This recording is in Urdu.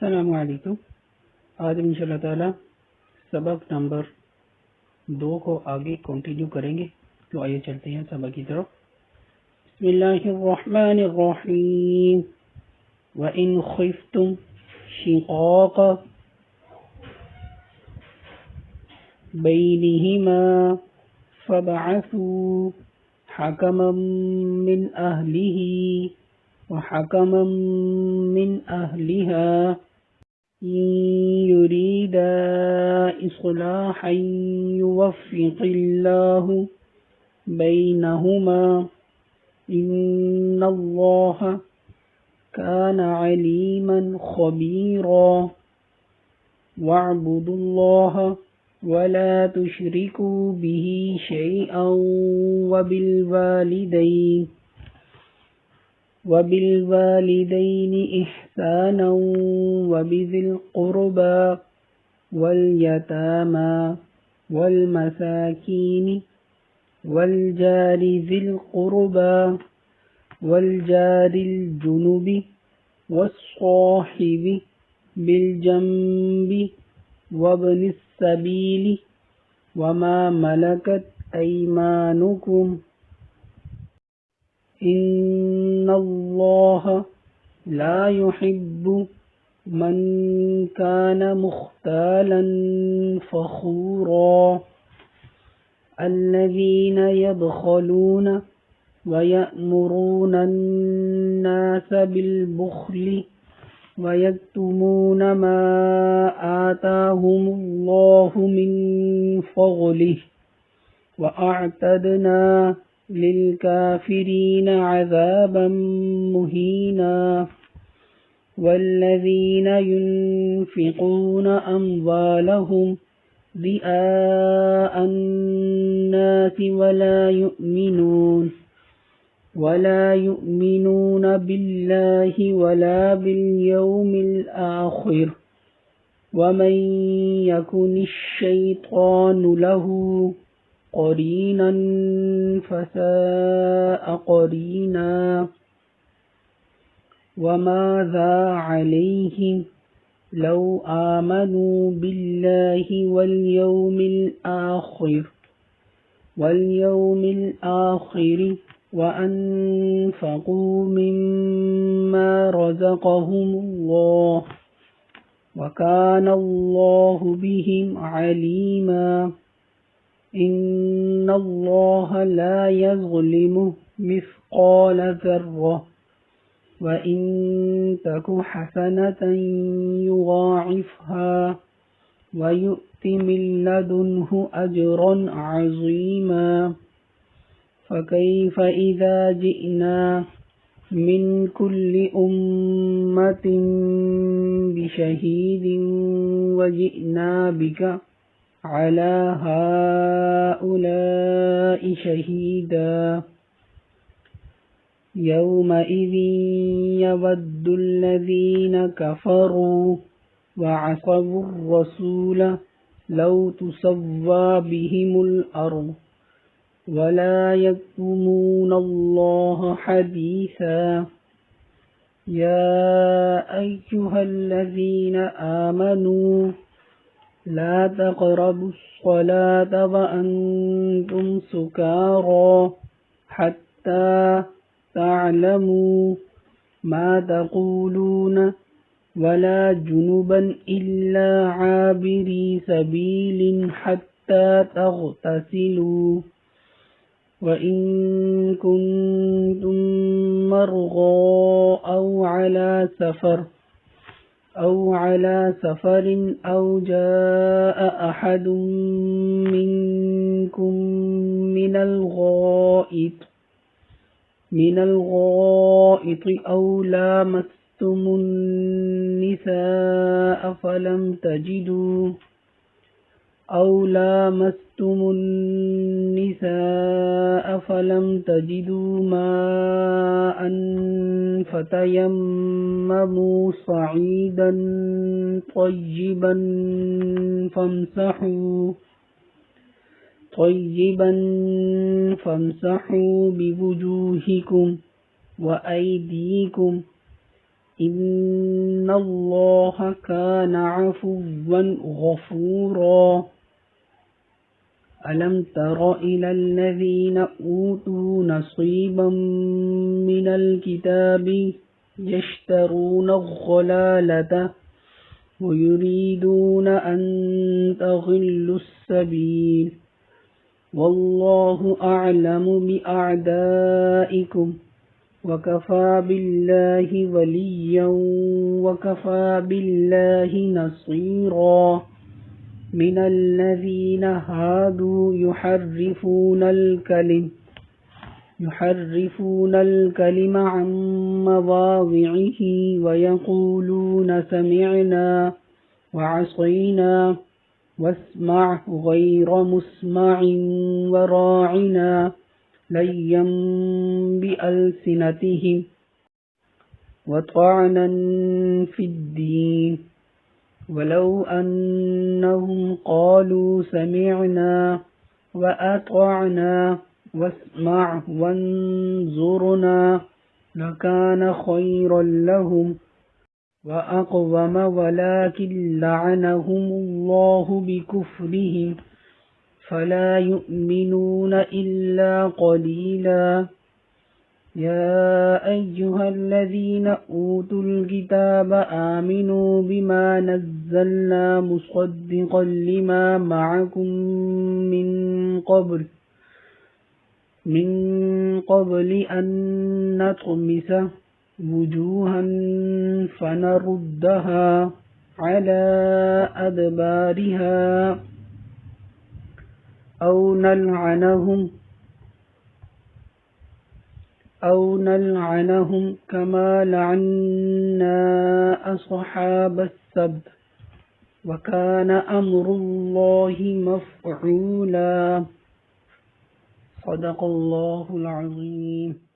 السلام علیکم۔ آج ان شاء اللہ تعالی سبق نمبر 2 کو آگے کنٹینیو کریں گے، تو آئیے چلتے ہیں سبق کی طرف۔ بسم اللہ الرحمن الرحیم۔ وَإِنْ خِفْتُمْ شِقَاقَ بَيْنِهِمَا فَابْعَثُوا حَكَمًا مِّنْ أَهْلِهِ وحكما من أهلها إن يريدا إصلاحا يوفق الله بينهما إن الله كان عليما خبيرا واعبدوا الله ولا تشركوا به شيئا وبالوالدين إحسانا وبذي القربى واليتامى والمساكين والجار ذي القربى والجار الجنب والصاحب بالجنب وابن السبيل وما ملكت أيمانكم إن الله لا يحب من كان مختالا فخورا الذين يبخلون ويأمرون الناس بالبخل ويكتمون ما آتاهم الله من فضله وأعتدنا للكافرين عذابا مهينا والذين ينفقون أموالهم رئاء الناس ولا يؤمنون بالله ولا باليوم الآخر ومن يكن الشيطان له قرينا فساء قرينا وماذا عليهم لو آمنوا بالله واليوم الآخر وأنفقوا مما رزقهم الله وكان الله بهم عليما إن الله لا يظلم مثقال ذرة وإن تك حسنة يضاعفها ويؤت من لدنه أجرا عظيما فكيف إذا جئنا من كل أمة بشهيد وجئنا بك على هؤلاء شهيدا يومئذ يود الذين كفروا وعصوا الرسول لو تسوى بهم الأرض ولا يكتمون الله حديثا يا أيها الذين آمنوا لا تقربوا الصلاة وأنتم سكارى حتى تعلموا ما تقولون ولا جنبا إلا عابري سبيل حتى تغتسلوا وإن كنتم مرضى أو على سفر أو جاء أحد منكم من الغائط أو لامستم النساء فلم تجدوا ماء فتيمموا صعيدا طيبا فامسحوا بوجوهكم وأيديكم إن إن الله كان عفوا غفورا ألم تر إلى الذين أوتوا نصيبا من الكتاب يشترون الضلالة ويريدون أن تضلوا السبيل والله أعلم بأعدائكم وكفى بالله وليا وكفى بالله نصيرا من الذين هادوا يحرفون الكلم عن مواضعه ويقولون سمعنا وعصينا واسمع غير مسمع وراعنا ليا بألسنتهم وطعنا في الدين ولو أنهم قالوا سمعنا وأطعنا واسمع وانظرنا لكان خيرا لهم وأقوم ولكن لعنهم الله بكفرهم فلا يؤمنون إلا قليلا يا أيها الذين أوتوا الكتاب آمنوا بما نزلنا مصدقا لما معكم من قبل أن نطمس وجوها فنردها على أدبارها أو نلعنهم كما لعنا أصحاب السبت وكان أمر الله مفعولا صدق الله العظيم.